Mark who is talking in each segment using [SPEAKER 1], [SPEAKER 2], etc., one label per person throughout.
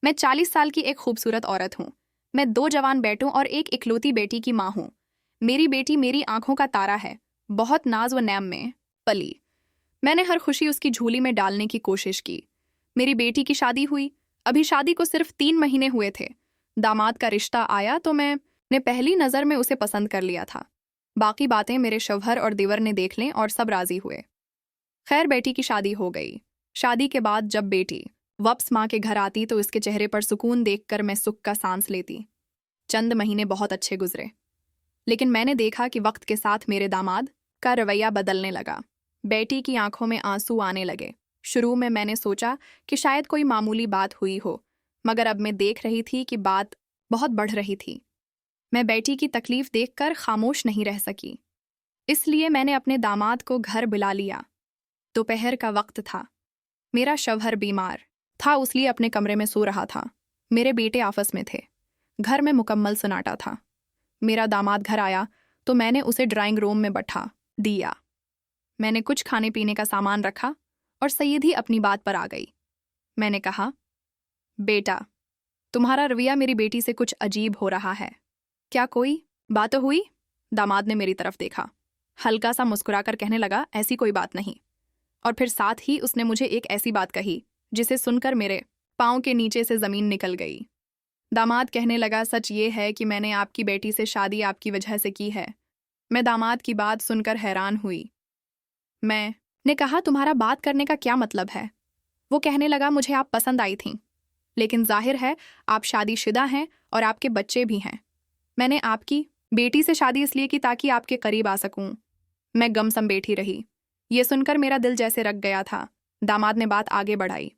[SPEAKER 1] मैं 40 साल की एक खूबसूरत औरत हूँ। मैं 2 जवान बेटों और एक इकलौती बेटी की माँ हूँ। मेरी बेटी मेरी आंखों का तारा है, बहुत नाज व नैम में पली। मैंने हर खुशी उसकी झोली में डालने की कोशिश की। मेरी बेटी की शादी हुई। अभी शादी को सिर्फ 3 महीने हुए थे। दामाद का रिश्ता आया तो मैंने पहली नज़र में उसे पसंद कर लिया था। बाकी बातें मेरे शौहर और देवर ने देख लें और सब राजी हुए। खैर, बेटी की शादी हो गई। शादी के बाद जब बेटी वापस माँ के घर आती तो उसके चेहरे पर सुकून देखकर मैं सुख का सांस लेती। चंद महीने बहुत अच्छे गुजरे, लेकिन मैंने देखा कि वक्त के साथ मेरे दामाद का रवैया बदलने लगा। बेटी की आंखों में आंसू आने लगे। शुरू में मैंने सोचा कि शायद कोई मामूली बात हुई हो, मगर अब मैं देख रही थी कि बात बहुत बढ़ रही थी। मैं बेटी की तकलीफ देखकर खामोश नहीं रह सकी, इसलिए मैंने अपने दामाद को घर बुला लिया। दोपहर का वक्त था। मेरा शौहर बीमार था, इसलिए अपने कमरे में सो रहा था। मेरे बेटे आपस में थे। घर में मुकम्मल सन्नाटा था। मेरा दामाद घर आया तो मैंने उसे ड्राइंग रूम में बैठा दिया। मैंने कुछ खाने पीने का सामान रखा और सैयद ही अपनी बात पर आ गई। मैंने कहा, बेटा, तुम्हारा रवैया मेरी बेटी से कुछ अजीब हो रहा है। क्या कोई बात हुई? दामाद ने मेरी तरफ देखा, हल्का सा मुस्कुराकर कहने लगा, ऐसी कोई बात नहीं। और फिर साथ ही उसने मुझे एक ऐसी बात कही जिसे सुनकर मेरे पाँव के नीचे से ज़मीन निकल गई। दामाद कहने लगा, सच ये है कि मैंने आपकी बेटी से शादी आपकी वजह से की है। मैं दामाद की बात सुनकर हैरान हुई। मैंने कहा, तुम्हारा बात करने का क्या मतलब है? वो कहने लगा, मुझे आप पसंद आई थीं, लेकिन जाहिर है आप शादीशुदा हैं और आपके बच्चे भी हैं। मैंने आपकी बेटी से शादी इसलिए की ताकि आपके करीब आ सकूं। मैं गमसम बैठी रही। ये सुनकर मेरा दिल जैसे रख गया था। दामाद ने बात आगे बढ़ाई।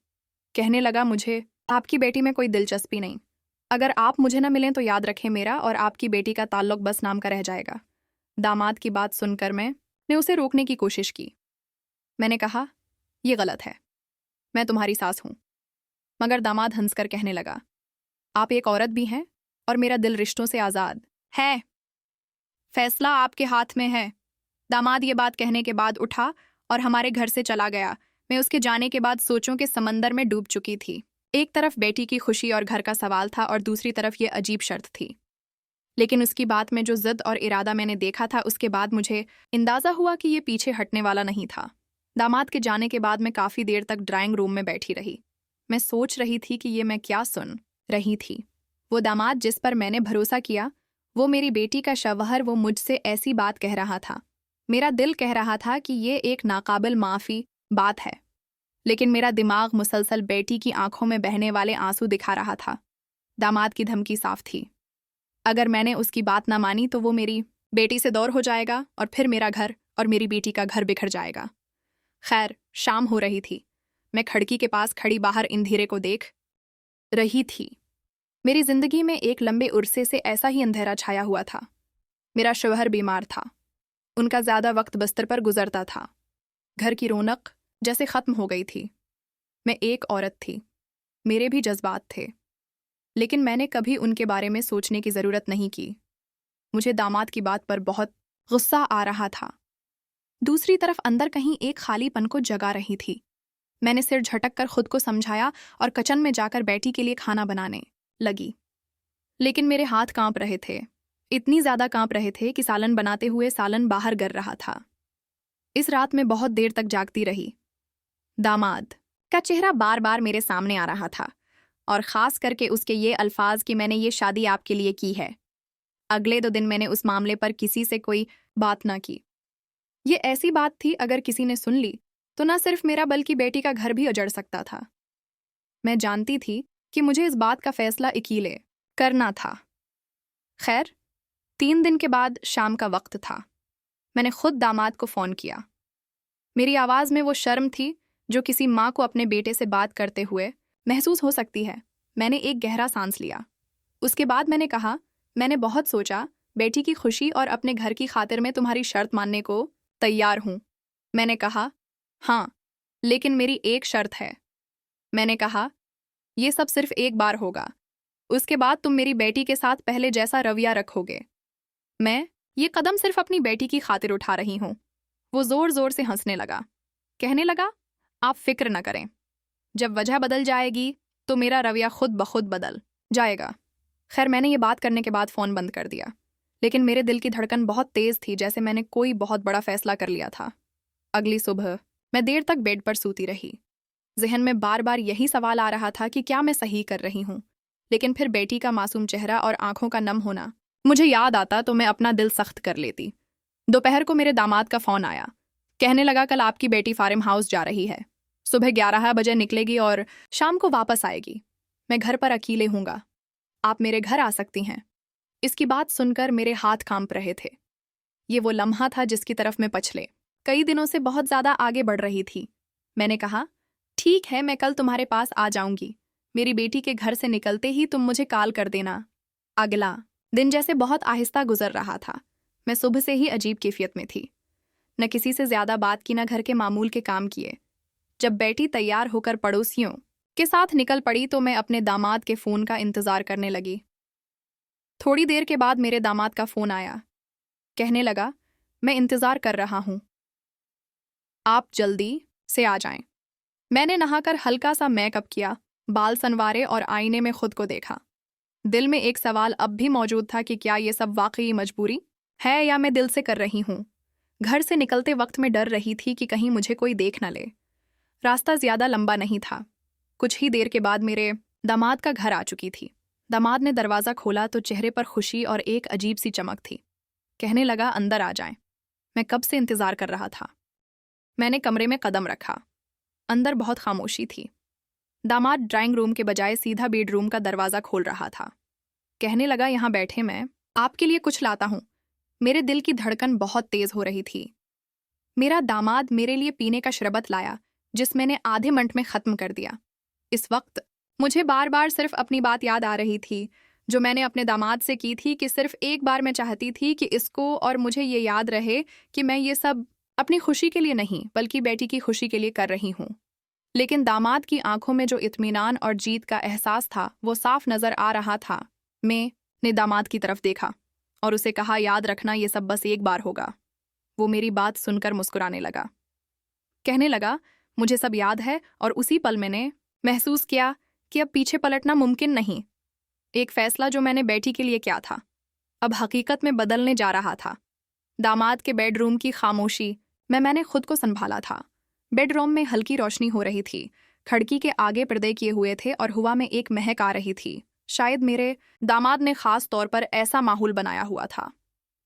[SPEAKER 1] कहने लगा, मुझे आपकी बेटी में कोई दिलचस्पी नहीं। अगर आप मुझे न मिलें तो याद रखें, मेरा और आपकी बेटी का ताल्लुक बस नाम का रह जाएगा। दामाद की बात सुनकर मैंने उसे रोकने की कोशिश की। मैंने कहा, यह गलत है, मैं तुम्हारी सास हूं। मगर दामाद हंसकर कहने लगा, आप एक औरत भी हैं और मेरा दिल रिश्तों से आज़ाद है। फैसला आपके हाथ में है। दामाद ये बात कहने के बाद उठा और हमारे घर से चला गया। मैं उसके जाने के बाद सोचों के समंदर में डूब चुकी थी। एक तरफ बेटी की खुशी और घर का सवाल था और दूसरी तरफ ये अजीब शर्त थी। लेकिन उसकी बात में जो जिद और इरादा मैंने देखा था, उसके बाद मुझे अंदाज़ा हुआ कि ये पीछे हटने वाला नहीं था। दामाद के जाने के बाद मैं काफ़ी देर तक ड्राइंग रूम में बैठी रही। मैं सोच रही थी कि ये मैं क्या सुन रही थी। वो दामाद जिस पर मैंने भरोसा किया, वो मेरी बेटी का शौहर, वो मुझसे ऐसी बात कह रहा था। मेरा दिल कह रहा था कि ये एक नाकाबिल माफ़ी बात है, लेकिन मेरा दिमाग मुसलसल बेटी की आंखों में बहने वाले आंसू दिखा रहा था। दामाद की धमकी साफ थी, अगर मैंने उसकी बात ना मानी तो वो मेरी बेटी से दूर हो जाएगा और फिर मेरा घर और मेरी बेटी का घर बिखर जाएगा। खैर, शाम हो रही थी। मैं खिड़की के पास खड़ी बाहर अंधेरे को देख रही थी। मेरी जिंदगी में एक लंबे उरसे से ऐसा ही अंधेरा छाया हुआ था। मेरा शौहर बीमार था। उनका ज़्यादा वक्त बिस्तर पर गुजरता था। घर की रौनक जैसे ख़त्म हो गई थी। मैं एक औरत थी, मेरे भी जज्बात थे, लेकिन मैंने कभी उनके बारे में सोचने की ज़रूरत नहीं की। मुझे दामाद की बात पर बहुत गुस्सा आ रहा था। दूसरी तरफ अंदर कहीं एक खालीपन को जगा रही थी। मैंने सिर झटक कर खुद को समझाया और किचन में जाकर बेटी के लिए खाना बनाने लगी। लेकिन मेरे हाथ कांप रहे थे, इतनी ज़्यादा कांप रहे थे कि सालन बनाते हुए सालन बाहर गिर रहा था। इस रात में बहुत देर तक जागती रही। दामाद का चेहरा बार बार मेरे सामने आ रहा था, और ख़ास करके उसके ये अल्फाज कि मैंने ये शादी आपके लिए की है। अगले 2 दिन मैंने उस मामले पर किसी से कोई बात ना की। ये ऐसी बात थी, अगर किसी ने सुन ली तो न सिर्फ मेरा बल्कि बेटी का घर भी उजड़ सकता था। मैं जानती थी कि मुझे इस बात का फैसला अकेले करना था। खैर, 3 दिन के बाद शाम का वक्त था। मैंने खुद दामाद को फ़ोन किया। मेरी आवाज़ में वो शर्म थी जो किसी माँ को अपने बेटे से बात करते हुए महसूस हो सकती है। मैंने एक गहरा सांस लिया। उसके बाद मैंने कहा, मैंने बहुत सोचा, बेटी की खुशी और अपने घर की खातिर में तुम्हारी शर्त मानने को तैयार हूँ। मैंने कहा, हाँ, लेकिन मेरी एक शर्त है। मैंने कहा, ये सब सिर्फ एक बार होगा, उसके बाद तुम मेरी बेटी के साथ पहले जैसा रवैया रखोगे। मैं ये कदम सिर्फ अपनी बेटी की खातिर उठा रही हूँ। वो जोर जोर से हंसने लगा। कहने लगा, आप फिक्र न करें, जब वजह बदल जाएगी तो मेरा रवैया खुद ब खुद बदल जाएगा। खैर, मैंने ये बात करने के बाद फ़ोन बंद कर दिया, लेकिन मेरे दिल की धड़कन बहुत तेज़ थी, जैसे मैंने कोई बहुत बड़ा फैसला कर लिया था। अगली सुबह मैं देर तक बेड पर सूती रही। जहन में बार बार यही सवाल आ रहा था कि क्या मैं सही कर रही हूँ। लेकिन फिर बेटी का मासूम चेहरा और आंखों का नम होना मुझे याद आता तो मैं अपना दिल सख्त कर लेती। दोपहर को मेरे दामाद का फ़ोन आया। कहने लगा, कल आपकी बेटी फार्म हाउस जा रही है, सुबह 11 बजे निकलेगी और शाम को वापस आएगी। मैं घर पर अकेले हूँगा, आप मेरे घर आ सकती हैं। इसकी बात सुनकर मेरे हाथ कांप रहे थे। ये वो लम्हा था जिसकी तरफ मैं पिछले कई दिनों से बहुत ज़्यादा आगे बढ़ रही थी। मैंने कहा, ठीक है, मैं कल तुम्हारे पास आ जाऊंगी। मेरी बेटी के घर से निकलते ही तुम मुझे कॉल कर देना। अगला दिन जैसे बहुत आहिस्ता गुजर रहा था। मैं सुबह से ही अजीब कैफियत में थी। न किसी से ज़्यादा बात की, न घर के मामूल के काम किए। जब बेटी तैयार होकर पड़ोसियों के साथ निकल पड़ी तो मैं अपने दामाद के फ़ोन का इंतज़ार करने लगी। थोड़ी देर के बाद मेरे दामाद का फ़ोन आया। कहने लगा, मैं इंतज़ार कर रहा हूँ, आप जल्दी से आ जाएं। मैंने नहाकर हल्का सा मेकअप किया, बाल संवारे और आईने में खुद को देखा। दिल में एक सवाल अब भी मौजूद था कि क्या ये सब वाकई मजबूरी है या मैं दिल से कर रही हूँ। घर से निकलते वक्त मैं डर रही थी कि कहीं मुझे कोई देख न ले। रास्ता ज़्यादा लंबा नहीं था। कुछ ही देर के बाद मेरे दामाद का घर आ चुकी थी। दामाद ने दरवाज़ा खोला तो चेहरे पर खुशी और एक अजीब सी चमक थी। कहने लगा, अंदर आ जाएं। मैं कब से इंतज़ार कर रहा था। मैंने कमरे में कदम रखा। अंदर बहुत खामोशी थी। दामाद ड्राइंग रूम के बजाय सीधा बेडरूम का दरवाज़ा खोल रहा था। कहने लगा, यहाँ बैठे मैं आपके लिए कुछ लाता हूँ। मेरे दिल की धड़कन बहुत तेज़ हो रही थी। मेरा दामाद मेरे लिए पीने का शरबत लाया, जिस मैंने आधे मिनट में ख़त्म कर दिया। इस वक्त मुझे बार बार सिर्फ अपनी बात याद आ रही थी, जो मैंने अपने दामाद से की थी कि सिर्फ एक बार मैं चाहती थी कि इसको और मुझे ये याद रहे कि मैं ये सब अपनी खुशी के लिए नहीं बल्कि बेटी की खुशी के लिए कर रही हूँ। लेकिन दामाद की आंखों में जो इत्मीनान और जीत का एहसास था वो साफ नजर आ रहा था। मैंने दामाद की तरफ देखा और उसे कहा, याद रखना, ये सब बस एक बार होगा। वो मेरी बात सुनकर मुस्कुराने लगा। कहने लगा, मुझे सब याद है। और उसी पल मैंने महसूस किया कि अब पीछे पलटना मुमकिन नहीं। एक फैसला जो मैंने बेटी के लिए किया था अब हकीकत में बदलने जा रहा था। दामाद के बेडरूम की खामोशी में मैंने खुद को संभाला था। बेडरूम में हल्की रोशनी हो रही थी। खिड़की के आगे पर्दे किए हुए थे और हवा में एक महक आ रही थी। शायद मेरे दामाद ने खास तौर पर ऐसा माहौल बनाया हुआ था।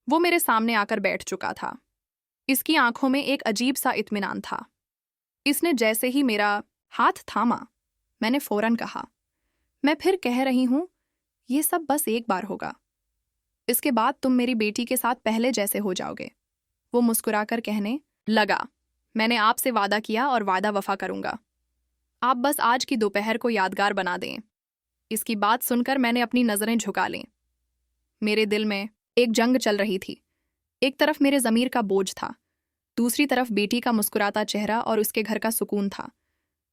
[SPEAKER 1] वो मेरे सामने आकर बैठ चुका था। इसकी आंखों में एक अजीब सा इत्मीनान था। इसने जैसे ही मेरा हाथ थामा, मैंने फौरन कहा, मैं फिर कह रही हूं, ये सब बस एक बार होगा। इसके बाद तुम मेरी बेटी के साथ पहले जैसे हो जाओगे। वो मुस्कुराकर कहने लगा, मैंने आपसे वादा किया और वादा वफा करूंगा। आप बस आज की दोपहर को यादगार बना दें। इसकी बात सुनकर मैंने अपनी नज़रें झुका लीं। मेरे दिल में एक जंग चल रही थी। एक तरफ मेरे ज़मीर का बोझ था, दूसरी तरफ बेटी का मुस्कुराता चेहरा और उसके घर का सुकून था।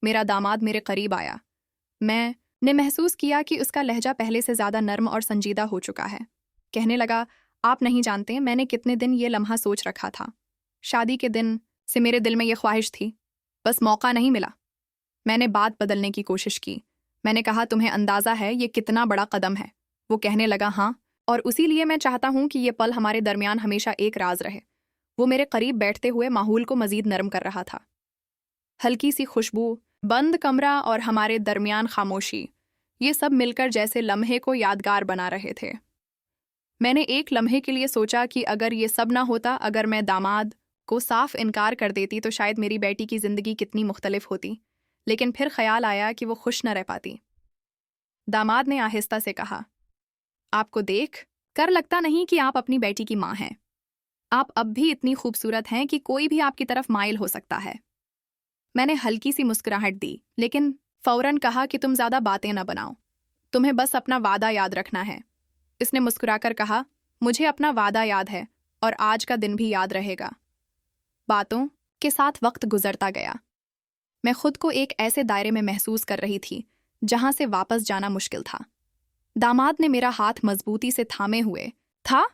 [SPEAKER 1] मेरा दामाद मेरे करीब आया। मैंने महसूस किया कि उसका लहजा पहले से ज़्यादा नर्म और संजीदा हो चुका है। कहने लगा, आप नहीं जानते मैंने कितने दिन ये लम्हा सोच रखा था। शादी के दिन से मेरे दिल में ये ख्वाहिश थी, बस मौका नहीं मिला। मैंने बात बदलने की कोशिश की। मैंने कहा, तुम्हें अंदाज़ा है ये कितना बड़ा कदम है। वो कहने लगा, हाँ, और उसी लिए मैं चाहता हूँ कि ये पल हमारे दरमियान हमेशा एक राज रहे। वो मेरे करीब बैठते हुए माहौल को मज़ीद नरम कर रहा था। हल्की सी खुशबू, बंद कमरा और हमारे दरमियान खामोशी, ये सब मिलकर जैसे लम्हे को यादगार बना रहे थे। मैंने एक लम्हे के लिए सोचा कि अगर ये सब ना होता, अगर मैं दामाद को साफ इनकार कर देती तो शायद मेरी बेटी की ज़िंदगी कितनी मुख्तलिफ होती। लेकिन फिर ख्याल आया कि वो खुश न रह पाती। दामाद ने आहिस्ता से कहा, आपको देख कर लगता नहीं कि आप अपनी बेटी की माँ हैं। आप अब भी इतनी खूबसूरत हैं कि कोई भी आपकी तरफ माइल हो सकता है। मैंने हल्की सी मुस्कुराहट दी, लेकिन फौरन कहा कि तुम ज़्यादा बातें न बनाओ, तुम्हें बस अपना वादा याद रखना है। इसने मुस्कुराकर कहा, मुझे अपना वादा याद है और आज का दिन भी याद रहेगा। बातों के साथ वक्त गुजरता गया। मैं खुद को एक ऐसे दायरे में महसूस कर रही थी जहां से वापस जाना मुश्किल था। दामाद ने मेरा हाथ मजबूती से थामे हुए था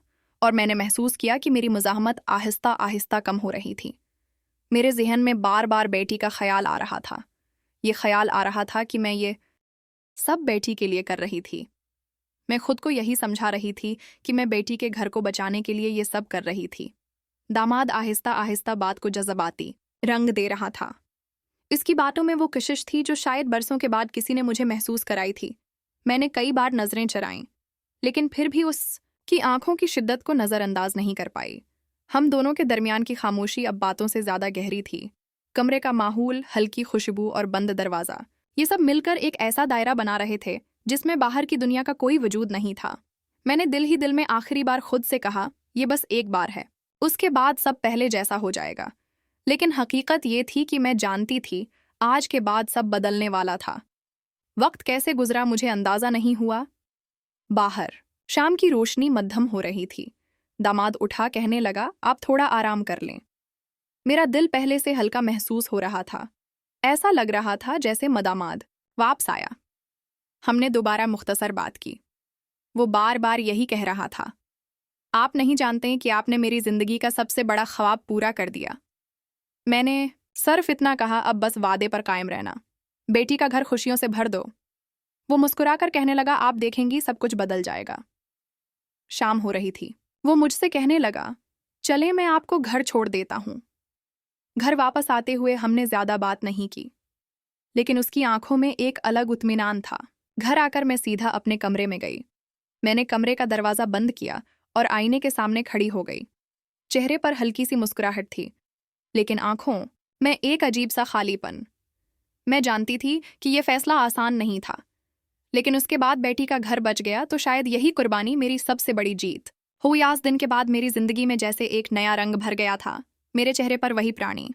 [SPEAKER 1] और मैंने महसूस किया कि मेरी मुज़ाहमत आहिस्ता आहिस्ता कम हो रही थी। मेरे जहन में बार बार बेटी का ख्याल आ रहा था। ये ख्याल आ रहा था कि मैं ये सब बेटी के लिए कर रही थी। मैं खुद को यही समझा रही थी कि मैं बेटी के घर को बचाने के लिए ये सब कर रही थी। दामाद आहिस्ता आहिस्ता बात को जज़्बाती रंग दे रहा था। इसकी बातों में वो कशिश थी जो शायद बरसों के बाद किसी ने मुझे महसूस कराई थी। मैंने कई बार नजरें चराईं, लेकिन फिर भी उसकी आंखों की शिद्दत को नज़रअंदाज नहीं कर पाई। हम दोनों के दरमियान की खामोशी अब बातों से ज्यादा गहरी थी। कमरे का माहौल, हल्की खुशबू और बंद दरवाजा, ये सब मिलकर एक ऐसा दायरा बना रहे थे जिसमें बाहर की दुनिया का कोई वजूद नहीं था। मैंने दिल ही दिल में आखिरी बार खुद से कहा, ये बस एक बार है, उसके बाद सब पहले जैसा हो जाएगा। लेकिन हकीकत ये थी कि मैं जानती थी आज के बाद सब बदलने वाला था। वक्त कैसे गुजरा मुझे अंदाजा नहीं हुआ। बाहर शाम की रोशनी मध्यम हो रही थी। दामाद उठा, कहने लगा, आप थोड़ा आराम कर लें। मेरा दिल पहले से हल्का महसूस हो रहा था। ऐसा लग रहा था जैसे मदामाद वापस आया। हमने दोबारा मुख्तसर बात की। वो बार बार यही कह रहा था, आप नहीं जानते कि आपने मेरी जिंदगी का सबसे बड़ा ख्वाब पूरा कर दिया। मैंने सिर्फ इतना कहा, अब बस वादे पर कायम रहना, बेटी का घर खुशियों से भर दो। वो मुस्कुराकर कहने लगा, आप देखेंगी सब कुछ बदल जाएगा। शाम हो रही थी। वो मुझसे कहने लगा, चले मैं आपको घर छोड़ देता हूं। घर वापस आते हुए हमने ज्यादा बात नहीं की, लेकिन उसकी आंखों में एक अलग इत्मीनान था। घर आकर मैं सीधा अपने कमरे में गई। मैंने कमरे का दरवाजा बंद किया और आईने के सामने खड़ी हो गई। चेहरे पर हल्की सी मुस्कुराहट थी, लेकिन आंखों में एक अजीब सा खालीपन। मैं जानती थी कि यह फैसला आसान नहीं था, लेकिन उसके बाद बेटी का घर बच गया तो शायद यही कुर्बानी मेरी सबसे बड़ी जीत हुई। आज दिन के बाद मेरी जिंदगी में जैसे एक नया रंग भर गया था। मेरे चेहरे पर वही प्राणी